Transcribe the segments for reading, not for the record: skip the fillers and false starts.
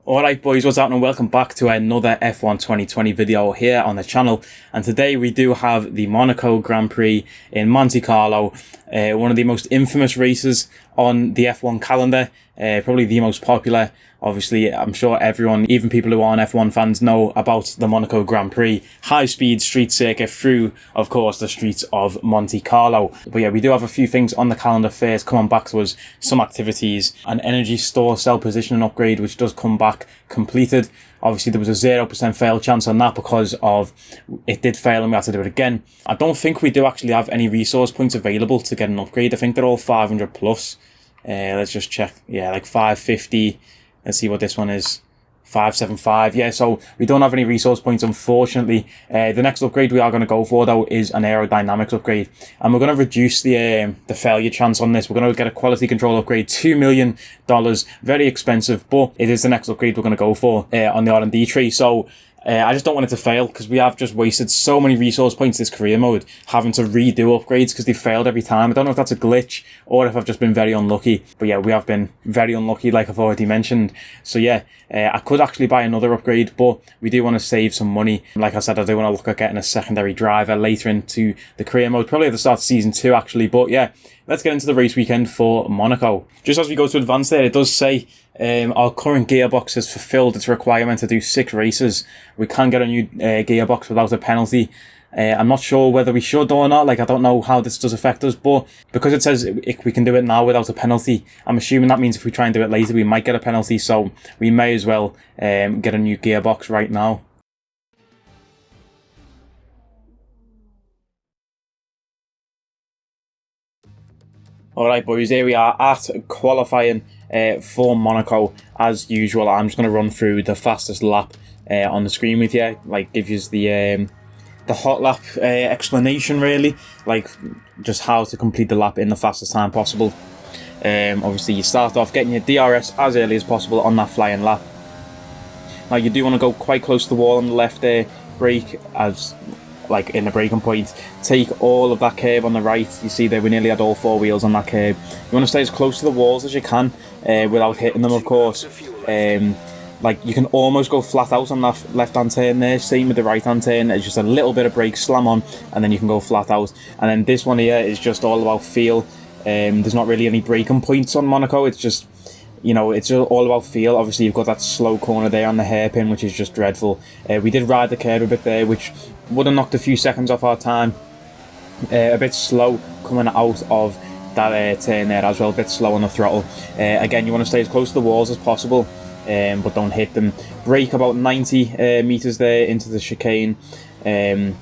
Alright boys, what's happening? Welcome back to another F1 2020 video here on the channel, and today we do have the Monaco Grand Prix in Monte Carlo, one of the most infamous races on the F1 calendar, probably the most popular. Obviously, I'm sure everyone, even people who aren't F1 fans, know about the Monaco Grand Prix. High-speed street circuit through, of course, the streets of Monte Carlo. But yeah, we do have a few things on the calendar first. Coming back to us, some activities, an energy store cell positioning upgrade, which does come back completed. Obviously, there was a 0% fail chance on that because of it did fail and we had to do it again. I don't think we do actually have any resource points available to get an upgrade. I think they're all 500 plus. Let's just check. Yeah, like 550. Let's see what this one is. 575. Yeah, so we don't have any resource points, unfortunately. The next upgrade we are going to go for, though, is an aerodynamics upgrade. And we're going to reduce the failure chance on this. We're going to get a quality control upgrade, $2 million. Very expensive, but it is the next upgrade we're going to go for on the R&D tree. So I just don't want it to fail because we have just wasted so many resource points this career mode having to redo upgrades because they failed every time. I don't know if that's a glitch or if I've just been very unlucky. But yeah, we have been very unlucky, like I've already mentioned. So yeah, I could actually buy another upgrade, but we do want to save some money. Like I said, I do want to look at getting a secondary driver later into the career mode, probably at the start of season 2 actually. But yeah, let's get into the race weekend for Monaco. Just as we go to advance there, it does say our current gearbox has fulfilled its requirement to do 6 races. We can get a new gearbox without a penalty. I'm not sure whether we should or not. Like, I don't know how this does affect us, but because it says we can do it now without a penalty, I'm assuming that means if we try and do it later, we might get a penalty. So we may as well get a new gearbox right now. Alright boys, here we are at qualifying for Monaco. As usual, I'm just going to run through the fastest lap on the screen with you, like give you the hot lap explanation really, like just how to complete the lap in the fastest time possible. Obviously you start off getting your DRS as early as possible on that flying lap. Now you do want to go quite close to the wall on the left there, brake as like in the braking point, take all of that curb on the right. You see there we nearly had all 4 wheels on that curb. You want to stay as close to the walls as you can without hitting them, of course. Like you can almost go flat out on that left hand turn there, same with the right hand turn. It's just a little bit of brake slam on and then you can go flat out. And then this one here is just all about feel. There's not really any braking points on Monaco. It's just, you know, it's all about feel. Obviously you've got that slow corner there on the hairpin, which is just dreadful. We did ride the curb a bit there, which would have knocked a few seconds off our time. A bit slow coming out of that turn there as well, a bit slow on the throttle. Again, you want to stay as close to the walls as possible, but don't hit them. Brake about 90 meters there into the chicane, and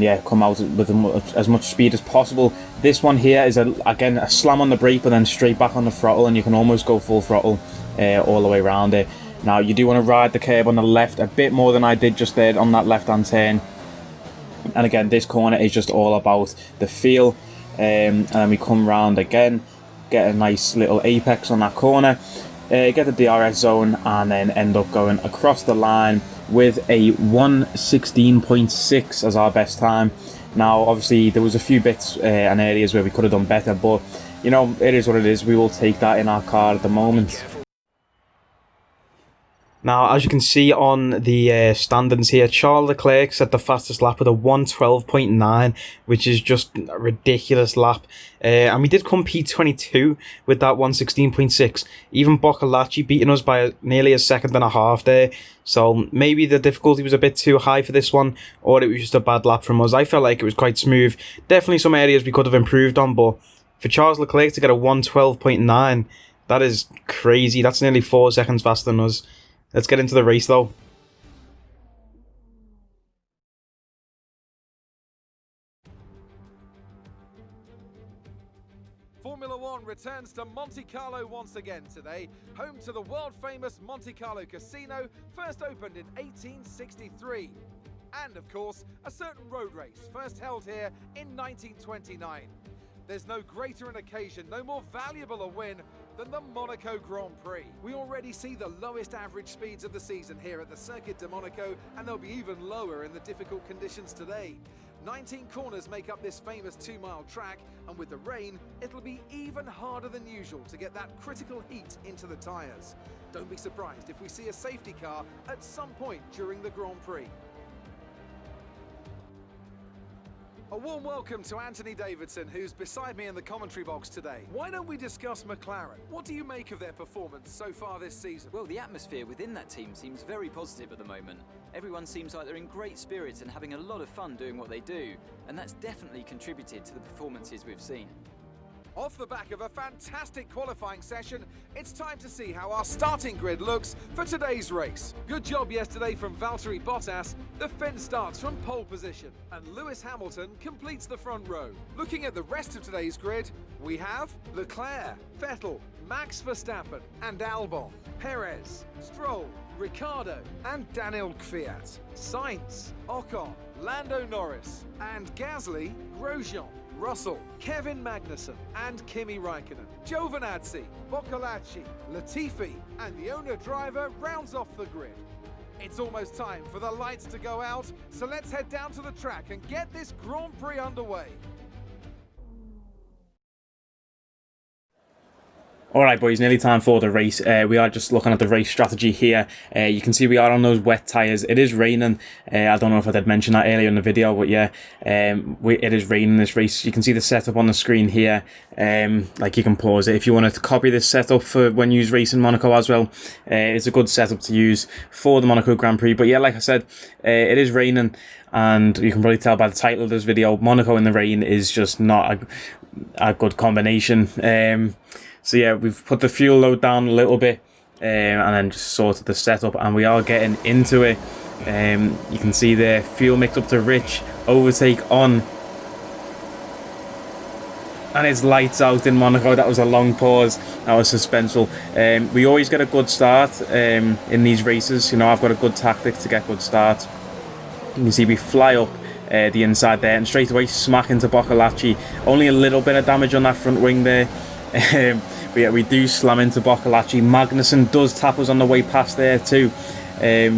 yeah, come out with as much speed as possible. This one here is again a slam on the brake but then straight back on the throttle, and you can almost go full throttle all the way around it. Now you do want to ride the curb on the left a bit more than I did just there on that left hand turn. And again, this corner is just all about the feel. And then we come round again, get a nice little apex on that corner, get the DRS zone, and then end up going across the line with a 1:16.6 as our best time. Now, obviously, there was a few bits and areas where we could have done better, but, you know, it is what it is. We will take that in our car at the moment. Now, as you can see on the standings here, Charles Leclerc set the fastest lap with a 1:12.9, which is just a ridiculous lap. And we did come P22 with that 1:16.6. Even Boccolacci beating us by nearly a second and a half there. So maybe the difficulty was a bit too high for this one, or it was just a bad lap from us. I felt like it was quite smooth. Definitely some areas we could have improved on, but for Charles Leclerc to get a 1:12.9, that is crazy. That's nearly 4 seconds faster than us. Let's get into the race though. Formula One returns to Monte Carlo once again today, home to the world-famous Monte Carlo Casino, first opened in 1863. And of course, a certain road race, first held here in 1929. There's no greater an occasion, no more valuable a win than the Monaco Grand Prix. We already see the lowest average speeds of the season here at the Circuit de Monaco, and they'll be even lower in the difficult conditions today. 19 corners make up this famous 2-mile track, and with the rain, it'll be even harder than usual to get that critical heat into the tyres. Don't be surprised if we see a safety car at some point during the Grand Prix. A warm welcome to Anthony Davidson, who's beside me in the commentary box today. Why don't we discuss McLaren? What do you make of their performance so far this season? Well, the atmosphere within that team seems very positive at the moment. Everyone seems like they're in great spirits and having a lot of fun doing what they do, and that's definitely contributed to the performances we've seen. Off the back of a fantastic qualifying session, it's time to see how our starting grid looks for today's race. Good job yesterday from Valtteri Bottas. The Finn starts from pole position, and Lewis Hamilton completes the front row. Looking at the rest of today's grid, we have Leclerc, Vettel, Max Verstappen and Albon, Perez, Stroll, Ricciardo and Daniel Kvyat, Sainz, Ocon, Lando Norris and Gasly, Grosjean, Russell, Kevin Magnussen and Kimi Raikkonen, Giovinazzi, Boccolacci, Latifi and the owner driver rounds off the grid. It's almost time for the lights to go out, so let's head down to the track and get this Grand Prix underway. Alright boys, nearly time for the race. We are just looking at the race strategy here. You can see we are on those wet tyres. It is raining. I don't know if I did mention that earlier in the video, but yeah, it is raining this race. You can see the setup on the screen here. Like you can pause it if you wanted to copy this setup for when you race in Monaco as well. It's a good setup to use for the Monaco Grand Prix. But yeah, like I said, it is raining, and you can probably tell by the title of this video, Monaco in the rain is just not a good combination. So yeah, we've put the fuel load down a little bit, and then just sorted the setup, and we are getting into it. You can see the fuel mixed up to rich, overtake on, and it's lights out in Monaco. That was a long pause. That was suspenseful. We always get a good start in these races. You know, I've got a good tactic to get good starts. You can see we fly up the inside there, and straight away smack into Boccolacci. Only a little bit of damage on that front wing there. But yeah, we do slam into Boccolacci. Magnussen does tap us on the way past there too.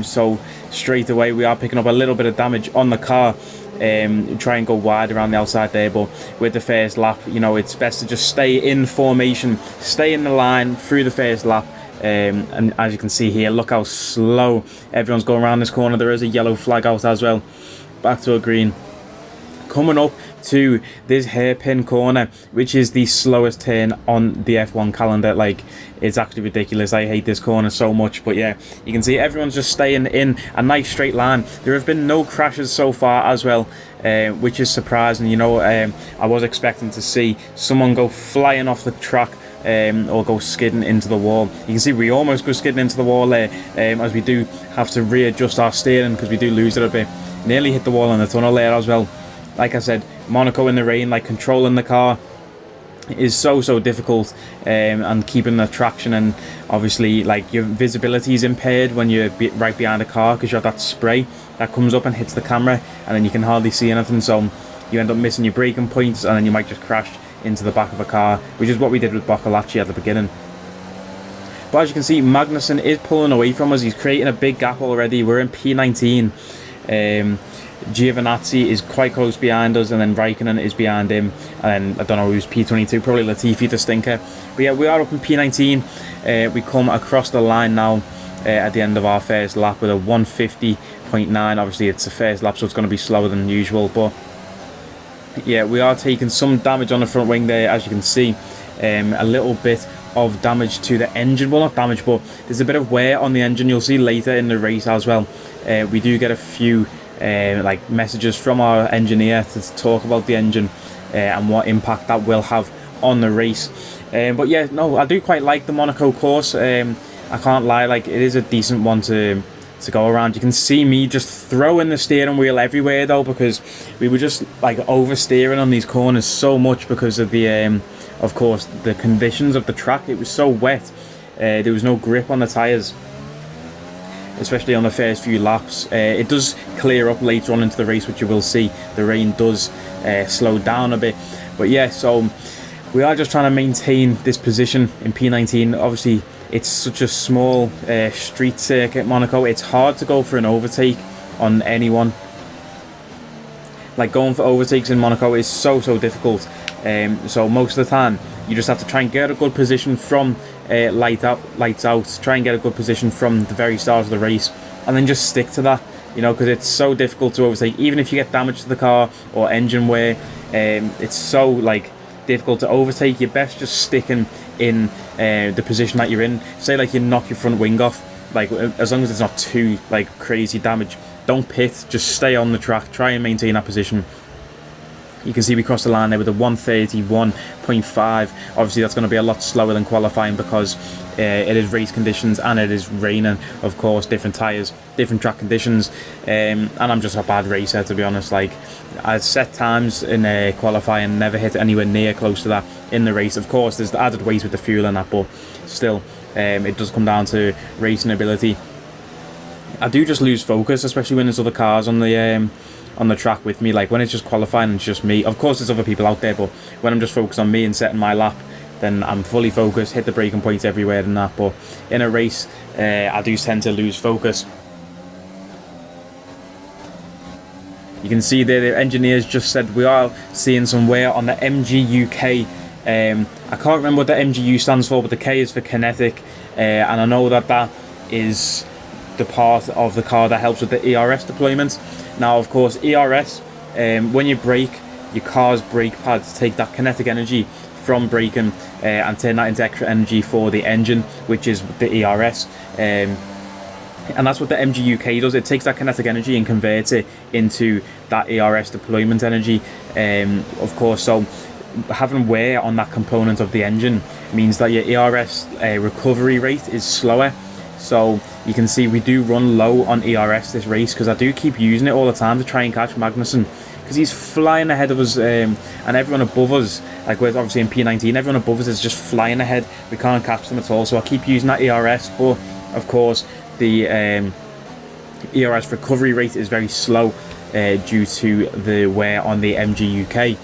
So straight away we are picking up a little bit of damage on the car. Try and go wide around the outside there, but with the first lap, you know, it's best to just stay in formation, stay in the line through the first lap. And as you can see here, look how slow everyone's going around this corner. There is a yellow flag out as well. Back to a green. Coming up to this hairpin corner, which is the slowest turn on the F1 calendar. Like, it's actually ridiculous. I hate this corner so much. But yeah, you can see everyone's just staying in a nice straight line. There have been no crashes so far as well, which is surprising. You know, I was expecting to see someone go flying off the track, or go skidding into the wall. You can see we almost go skidding into the wall there, as we do have to readjust our steering because we do lose it a bit. Nearly hit the wall in the tunnel there as well. Like I said, Monaco in the rain, like controlling the car is so difficult, and keeping the traction, and obviously like your visibility is impaired when you're right behind a car because you have that spray that comes up and hits the camera, and then you can hardly see anything, so you end up missing your braking points, and then you might just crash into the back of a car, which is what we did with Boccolacci at the beginning. But as you can see, Magnussen is pulling away from us. He's creating a big gap already. We're in P19. Giovinazzi is quite close behind us, and then Raikkonen is behind him, and then I don't know who's P22, probably Latifi, the stinker. But yeah, we are up in P19. We come across the line now at the end of our first lap with a 150.9. Obviously it's the first lap, so it's going to be slower than usual, but yeah, we are taking some damage on the front wing there, as you can see. A little bit of damage to the engine. Well, not damage, but there's a bit of wear on the engine. You'll see later in the race as well. We do get a few like messages from our engineer to talk about the engine and what impact that will have on the race. But yeah, no, I do quite like the Monaco course. I can't lie, like it is a decent one to go around. You can see me just throwing the steering wheel everywhere though, because we were just like oversteering on these corners so much because of the of course the conditions of the track. It was so wet. There was no grip on the tyres, especially on the first few laps. It does clear up later on into the race, which you will see. The rain does slow down a bit, but yeah, so we are just trying to maintain this position in P19. Obviously it's such a small street circuit, Monaco. It's hard to go for an overtake on anyone. Like, going for overtakes in Monaco is so difficult. So most of the time you just have to try and get a good position from lights out, try and get a good position from the very start of the race, and then just stick to that, you know, because it's so difficult to overtake. Even if you get damage to the car or engine wear, it's so like difficult to overtake. You're best just sticking in the position that you're in. Say like you knock your front wing off, like as long as it's not too like crazy damage, don't pit, just stay on the track, try and maintain that position. You can see we crossed the line there with a 131.5. Obviously that's going to be a lot slower than qualifying because it is race conditions and it is raining, of course, different tyres, different track conditions, and I'm just a bad racer, to be honest. Like, I set times in qualifying, never hit anywhere near close to that in the race. Of course there's the added weight with the fuel and that, but still it does come down to racing ability. I do just lose focus, especially when there's other cars on the track with me. Like when it's just qualifying and it's just me, of course there's other people out there, but when I'm just focused on me and setting my lap, then I'm fully focused, hit the braking points everywhere and that. But in a race, I do tend to lose focus. You can see there the engineers just said we are seeing some wear on the MGUK. I can't remember what the MGU stands for, but the K is for kinetic, and I know that is the part of the car that helps with the ERS deployment. Now, of course, ERS, when you brake, your car's brake pads take that kinetic energy from braking and turn that into extra energy for the engine, which is the ERS. And that's what the MGUK does. It takes that kinetic energy and converts it into that ERS deployment energy. Of course, so having wear on that component of the engine means that your ERS recovery rate is slower. So you can see we do run low on ERS this race, because I do keep using it all the time to try and catch Magnussen, because he's flying ahead of us, and everyone above us, like we're obviously in P19, everyone above us is just flying ahead. We can't catch them at all, so I keep using that ERS. But of course the ERS recovery rate is very slow due to the wear on the MGUK.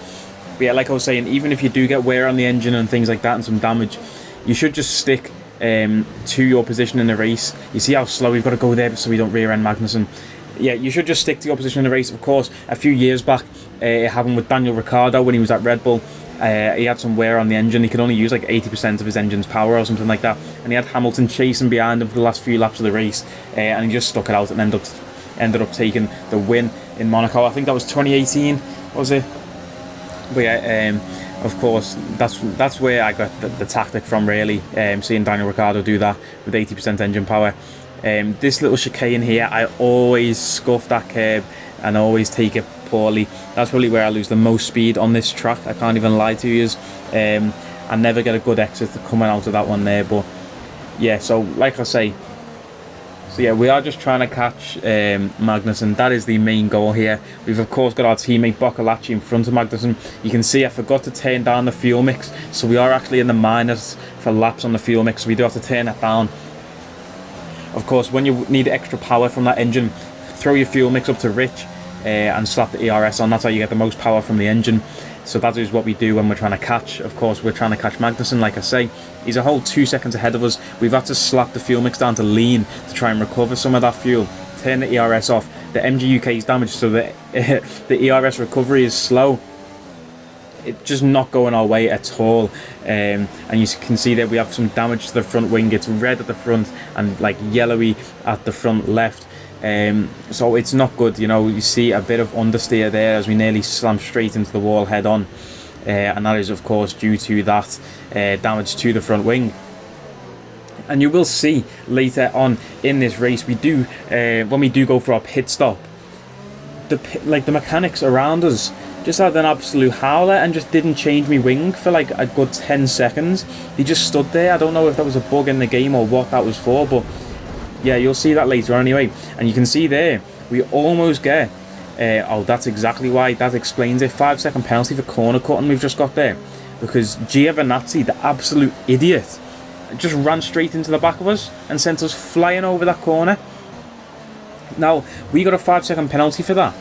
But yeah, like I was saying, even if you do get wear on the engine and things like that and some damage, you should just stick to your position in the race. You see how slow we've got to go there so we don't rear end Magnussen. Yeah, you should just stick to your position in the race. Of course, a few years back it happened with Daniel Ricciardo when he was at Red Bull. He had some wear on the engine. He could only use like 80% of his engine's power or something like that, and he had Hamilton chasing behind him for the last few laps of the race, and he just stuck it out and ended up taking the win in Monaco. I think that was 2018, was it? But yeah, of course, that's where I got the tactic from, really, seeing Daniel Ricciardo do that with 80% engine power. This little chicane here, I always scuff that curb and always take it poorly. That's probably where I lose the most speed on this track, I can't even lie to you. I never get a good exit coming out of that one there. But yeah, so like I say, so yeah, we are just trying to catch Magnussen. That is the main goal here. We've of course got our teammate Boccolacci in front of Magnussen. You can see I forgot to turn down the fuel mix, so we are actually in the minus for laps on the fuel mix, so we do have to turn that down. Of course, when you need extra power from that engine, throw your fuel mix up to rich and slap the ERS on. That's how you get the most power from the engine. So that is what we do when we're trying to catch. Of course, we're trying to catch Magnussen. Like I say, he's a whole 2 seconds ahead of us. We've had to slap the fuel mix down to lean to try and recover some of that fuel. Turn the ERS off. The MGUK is damaged, so the ERS recovery is slow. It's just not going our way at all. And you can see that we have some damage to the front wing. It's red at the front and like yellowy at the front left. So it's not good. You know, you see a bit of understeer there as we nearly slammed straight into the wall head on, and that is of course due to that damage to the front wing. And you will see later on in this race, we do when we do go for our pit stop, the mechanics around us just had an absolute howler and just didn't change me wing for like a good 10 seconds. They just stood there. I don't know if that was a bug in the game or what that was for, but yeah, you'll see that later on anyway. And you can see there, we almost get, oh, that's exactly why, that explains it, 5-second penalty for corner cutting we've just got there. Because Giovinazzi, the absolute idiot, just ran straight into the back of us and sent us flying over that corner. Now, we got a 5-second penalty for that,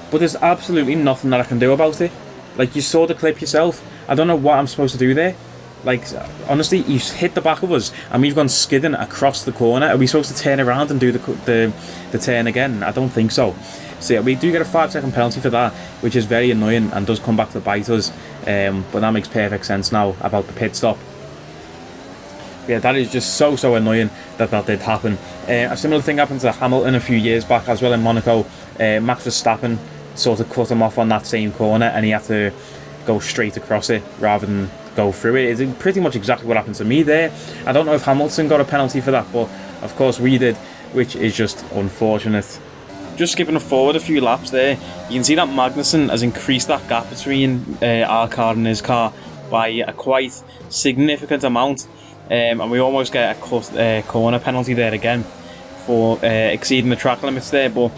but there's absolutely nothing that I can do about it. Like, you saw the clip yourself. I don't know what I'm supposed to do there. Like, honestly, he's hit the back of us and we've gone skidding across the corner. Are we supposed to turn around and do the turn again? I don't think so. So yeah, we do get a 5-second penalty for that, which is very annoying and does come back to bite us. But that makes perfect sense now about the pit stop. Yeah, that is just so annoying that did happen. A similar thing happened to Hamilton a few years back as well in Monaco. Max Verstappen sort of cut him off on that same corner, and he had to go straight across it rather than go through it. It's pretty much exactly what happened to me there. I don't know if Hamilton got a penalty for that, but of course we did, which is just unfortunate. Just skipping forward a few laps there, you can see that Magnussen has increased that gap between our car and his car by a quite significant amount. And we almost get a corner penalty there again for exceeding the track limits there. But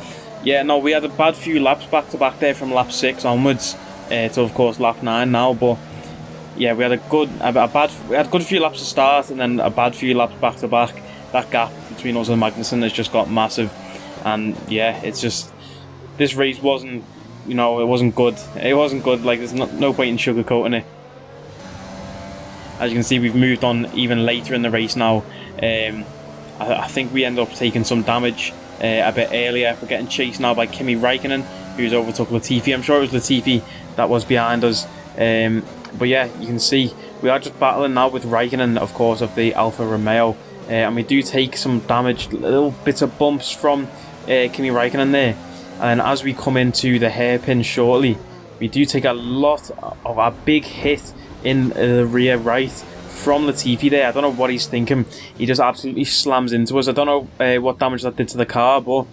yeah, no, we had a bad few laps back to back there from lap 6 onwards to of course lap 9 now. But yeah, we had a good few laps to start, and then a bad few laps back to back. That gap between us and Magnussen has just got massive, and yeah, it's just, this race wasn't, it wasn't good. It wasn't good. Like, there's no point in sugarcoating it. As you can see, we've moved on even later in the race now. I think we end up taking some damage a bit earlier. We're getting chased now by Kimi Räikkönen, who's overtook Latifi. I'm sure it was Latifi that was behind us. But yeah, you can see we are just battling now with Räikkönen, of course, of the Alfa Romeo. And we do take some damage, little bits of bumps from Kimi Räikkönen there. And as we come into the hairpin shortly, we do take a lot of a big hit in the rear right from Latifi there. I don't know what he's thinking. He just absolutely slams into us. I don't know what damage that did to the car, but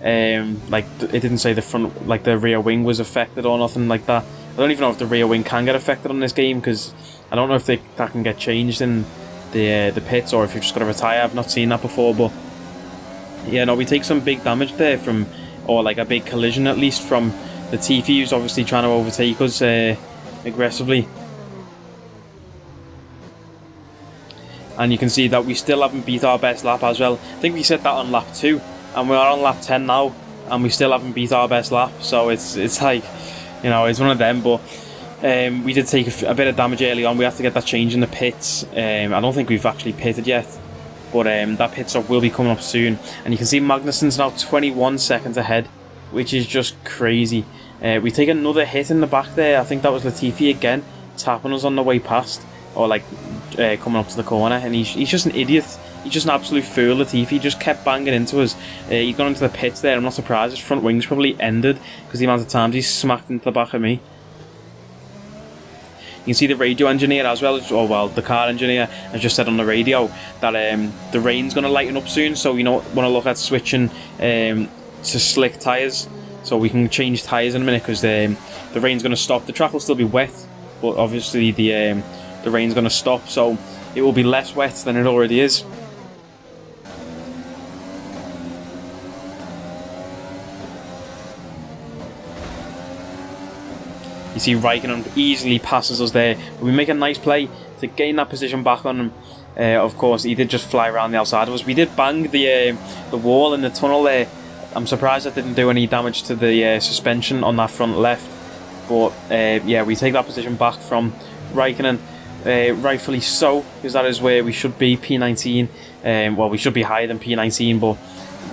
like, it didn't say the front, like the rear wing was affected or nothing like that. I don't even know if the rear wing can get affected on this game, because I don't know if that can get changed in the pits, or if you're just going to retire. I've not seen that before. But yeah, no, we take some big damage there from, or like a big collision at least, from Latifi, who's obviously trying to overtake us aggressively. And you can see that we still haven't beat our best lap as well. I think we set that on lap 2, and we are on lap 10 now, and we still haven't beat our best lap. So it's like, it's one of them. But we did take a bit of damage early on. We have to get that change in the pits. I don't think we've actually pitted yet, but that pit stop will be coming up soon. And you can see Magnussen's now 21 seconds ahead, which is just crazy. We take another hit in the back there. I think that was Latifi again, tapping us on the way past, or like coming up to the corner. And he's just an idiot. He's just an absolute fool, Latifi. He just kept banging into us. He's gone into the pits there. I'm not surprised. His front wing's probably ended, because the amount of times he's smacked into the back of me. You can see the radio engineer as well, the car engineer has just said on the radio that the rain's going to lighten up soon, so want to look at switching to slick tyres, so we can change tyres in a minute, because the rain's going to stop. The track will still be wet, but obviously the rain's going to stop, so it will be less wet than it already is. You see Räikkönen easily passes us there. We make a nice play to gain that position back on him. Of course, he did just fly around the outside of us. We did bang the wall in the tunnel there. I'm surprised that didn't do any damage to the suspension on that front left. But yeah, we take that position back from Räikkönen. Rightfully so, because that is where we should be, P19. Well, we should be higher than P19, but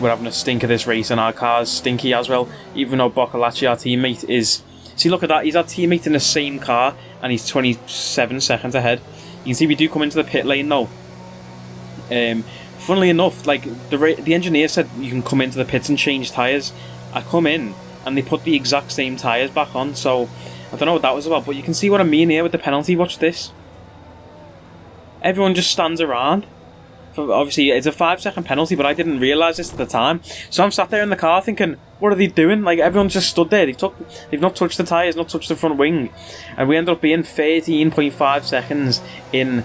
we're having a stink of this race, and our car's stinky as well. Even though Boccolacci, our teammate, is... See, look at that. He's our teammate in the same car, and he's 27 seconds ahead. You can see we do come into the pit lane though. Funnily enough, like the engineer said, you can come into the pits and change tyres. I come in, and they put the exact same tyres back on. So I don't know what that was about, but you can see what I mean here with the penalty. Watch this. Everyone just stands around. Obviously, it's a 5-second penalty, but I didn't realise this at the time. So I'm sat there in the car thinking, what are they doing? Like, everyone's just stood there. They've not touched the tyres, not touched the front wing. And we ended up being 13.5 seconds in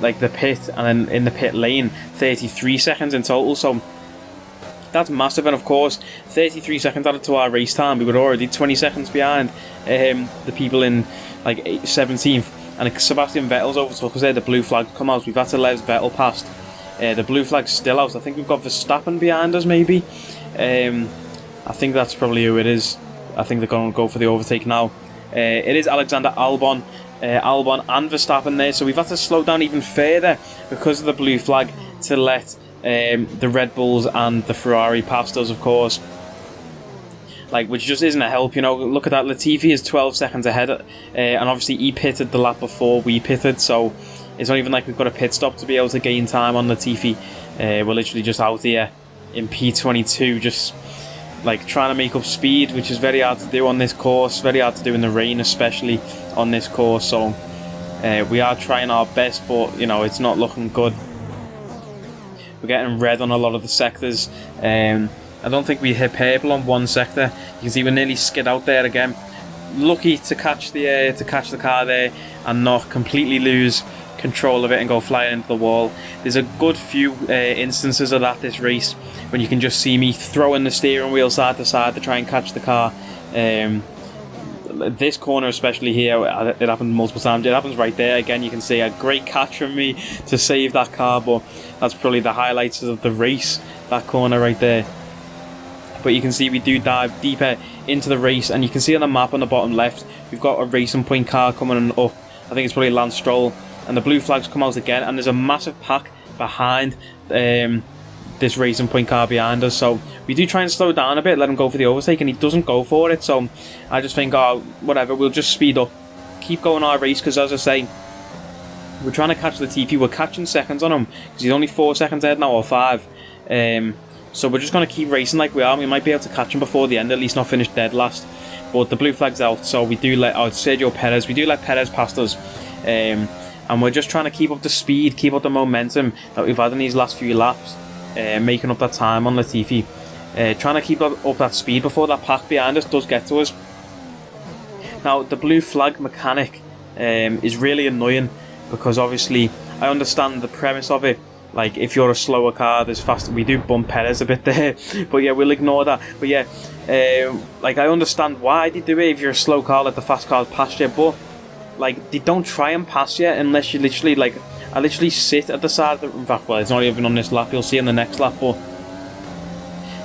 like the pit, and then in the pit lane, 33 seconds in total. So that's massive. And of course, 33 seconds added to our race time. We were already 20 seconds behind the people in like 17th. And Sebastian Vettel's overtook us there. The blue flag come out. We've had to let Vettel past. The blue flag's still out. I think we've got Verstappen behind us, maybe. I think that's probably who it is. I think they're going to go for the overtake now. It is Alexander Albon and Verstappen there. So we've had to slow down even further because of the blue flag to let the Red Bulls and the Ferrari past us, of course. like, which just isn't a help, you know. Look at that, Latifi is 12 seconds ahead, and obviously he pitted the lap before we pitted, so it's not even like we've got a pit stop to be able to gain time on Latifi. We're literally just out here in P22, just like trying to make up speed, which is very hard to do on this course, very hard to do in the rain, especially on this course. So we are trying our best, but you know, it's not looking good. We're getting red on a lot of the sectors. I don't think we hit purple on one sector. You can see we nearly skid out there again. Lucky to catch the car there and not completely lose control of it and go flying into the wall. There's a good few instances of that this race when you can just see me throwing the steering wheel side to side to try and catch the car. This corner especially here, it happened multiple times. It happens right there again. You can see a great catch from me to save that car, but that's probably the highlights of the race, that corner right there. But you can see we do dive deeper into the race, and you can see on the map on the bottom left we've got a Racing Point car coming up. I think it's probably Lance Stroll, and the blue flags come out again, and there's a massive pack behind this Racing Point car behind us. So we do try and slow down a bit, let him go for the overtake, and he doesn't go for it. So I just think, oh, whatever, we'll just speed up, keep going our race, because as I say, we're trying to catch Latifi. We're catching seconds on him because he's only 4 seconds ahead now, or 5. So we're just going to keep racing like we are. We might be able to catch him before the end, at least not finish dead last. But the blue flag's out, so we do let Sergio Perez. We do let Perez past us, and we're just trying to keep up the speed, keep up the momentum that we've had in these last few laps, making up that time on Latifi, trying to keep up that speed before that pack behind us does get to us. Now the blue flag mechanic is really annoying, because obviously I understand the premise of it. Like, if you're a slower car, there's faster. We do bump Perez a bit there, but yeah, we'll ignore that. But yeah, like, I understand why they do it. If you're a slow car, let the fast cars pass you. But like, they don't try and pass you unless you literally, like, I literally sit at the side of the. In fact, well, it's not even on this lap. You'll see on the next lap. But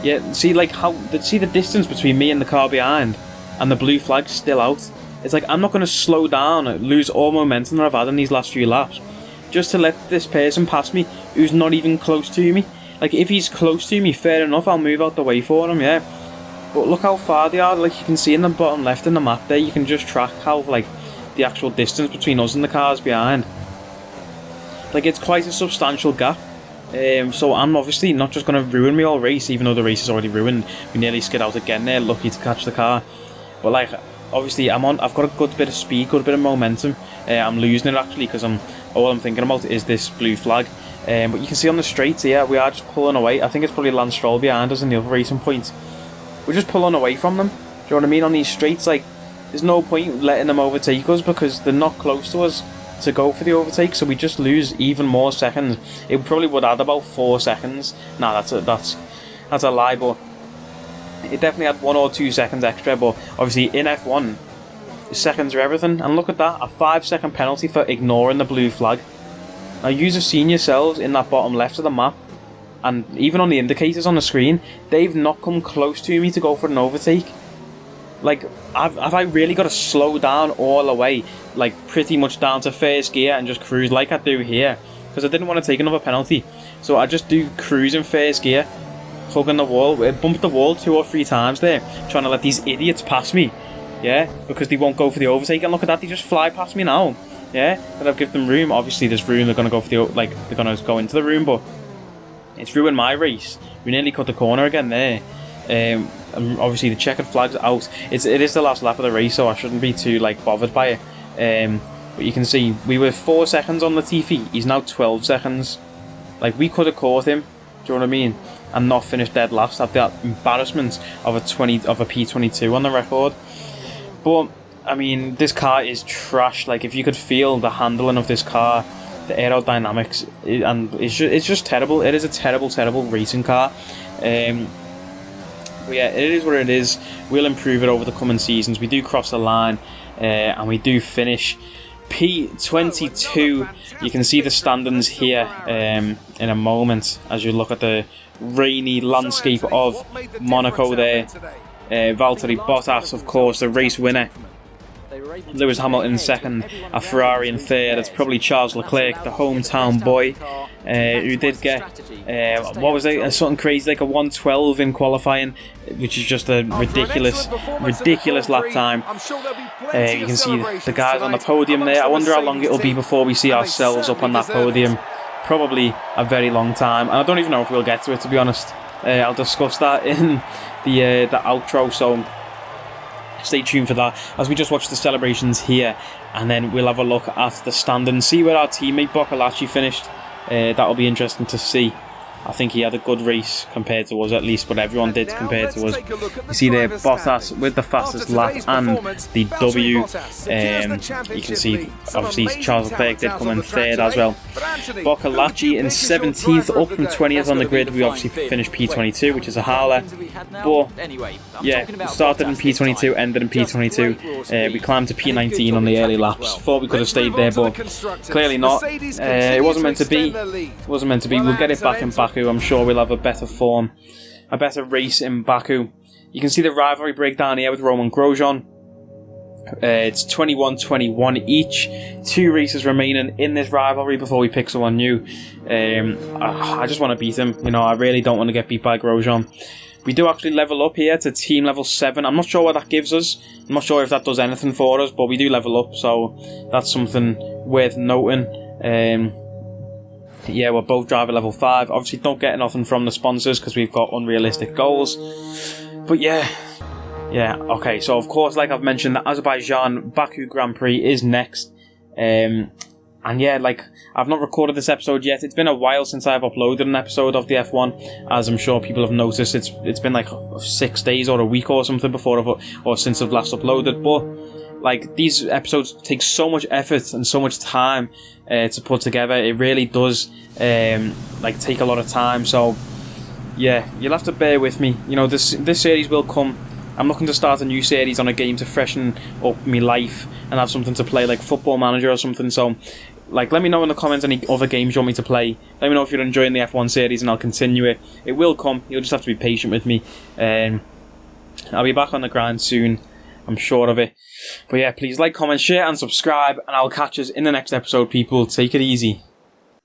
yeah, see, like, see the distance between me and the car behind, and the blue flag's still out. It's like, I'm not going to slow down, lose all momentum that I've had in these last few laps, just to let this person pass me who's not even close to me. Like, if he's close to me, fair enough, I'll move out the way for him, yeah. But look how far they are. Like, you can see in the bottom left in the map there, you can just track how, like, the actual distance between us and the cars behind. Like, it's quite a substantial gap. So I'm obviously not just going to ruin my whole race, even though the race is already ruined. We nearly skid out again there, lucky to catch the car. But like, obviously I've got a good bit of speed, good bit of momentum. I'm losing it actually, because all I'm thinking about is this blue flag. But you can see on the straights here, we are just pulling away. I think it's probably Lance Stroll behind us in the other Racing Point. We're just pulling away from them. Do you know what I mean? On these straights, like, there's no point letting them overtake us because they're not close to us to go for the overtake. So we just lose even more seconds. It probably would add about 4 seconds. Nah, that's a lie, but it definitely had 1 or 2 seconds extra. But obviously in F1, seconds are everything. And look at that, a 5-second penalty for ignoring the blue flag. Now, you have seen yourselves in that bottom left of the map, and even on the indicators on the screen, they've not come close to me to go for an overtake. Like, have I really got to slow down all the way, like pretty much down to first gear and just cruise like I do here? Because I didn't want to take another penalty, so I just do cruise in first gear, hugging the wall. I bumped the wall 2 or 3 times there, trying to let these idiots pass me. Yeah, because they won't go for the overtake, and look at that, they just fly past me now. Yeah, but I've given them room. Obviously there's room, they're going to go for the, like, they're going to go into the room, but it's ruined my race. We nearly cut the corner again there. And obviously the checkered flag's out. It is the last lap of the race, so I shouldn't be too, like, bothered by it. But you can see we were 4 seconds on Latifi. He's now 12 seconds. Like, we could have caught him, do you know what I mean, and not finished dead last at that embarrassment of a P22 on the record. But I mean, this car is trash. Like, if you could feel the handling of this car, the aerodynamics, and it's just terrible. It is a terrible racing car. But yeah, it is what it is. We'll improve it over the coming seasons. We do cross the line, and we do finish P22. You can see the standings here in a moment as you look at the rainy landscape of Monaco there. Valtteri Bottas, of course, the race winner. Lewis Hamilton in second, a Ferrari in third. It's probably Charles Leclerc, the hometown boy, who did get, what was it, something crazy like a 1:12 in qualifying, which is just a ridiculous lap time. You can see the guys on the podium there. I wonder how long it'll be before we see ourselves up on that podium. Probably a very long time, and I don't even know if we'll get to it, to be honest. I'll discuss that in the outro, so stay tuned for that as we just watch the celebrations here, and then we'll have a look at the standings, see where our teammate Boccolacci finished. That'll be interesting to see. I think he had a good race compared to us, at least, but everyone did compared to us. You see there, Bottas with the fastest lap and the W. You can see, obviously, Charles Leclerc did come in third as well. Boccolacci in 17th, up from 20th on the grid. We obviously finished P22, which is a howler. But, yeah, started in P22, ended in P22. We climbed to P19 on the early laps. Thought we could have stayed there, but clearly not. It wasn't meant to be. It wasn't meant to be. We'll get it back in Baku. I'm sure we'll have a better form, a better race in Baku. You can see the rivalry breakdown here with Roman Grosjean. It's 21-21 each. 2 races remaining in this rivalry before we pick someone new. I just want to beat him. You know, I really don't want to get beat by Grosjean. We do actually level up here to team level 7. I'm not sure what that gives us. I'm not sure if that does anything for us, but we do level up, so that's something worth noting. Yeah, we're both driver level 5. Obviously, don't get nothing from the sponsors because we've got unrealistic goals. But yeah, okay. So of course, like I've mentioned, the Azerbaijan Baku Grand Prix is next. And yeah, like I've not recorded this episode yet. It's been a while since I've uploaded an episode of the F1, as I'm sure people have noticed. It's been like 6 days or a week or something or since I've last uploaded. But like, these episodes take so much effort and so much time to put together. It really does like take a lot of time. So yeah, you'll have to bear with me. You know, this series will come. I'm looking to start a new series on a game to freshen up my life and have something to play, like Football Manager or something. So like, let me know in the comments any other games you want me to play. Let me know if you're enjoying the F1 series and I'll continue it. It will come. You'll just have to be patient with me. I'll be back on the grind soon, I'm sure of it. But yeah, please like, comment, share and subscribe, and I'll catch us in the next episode, people. Take it easy.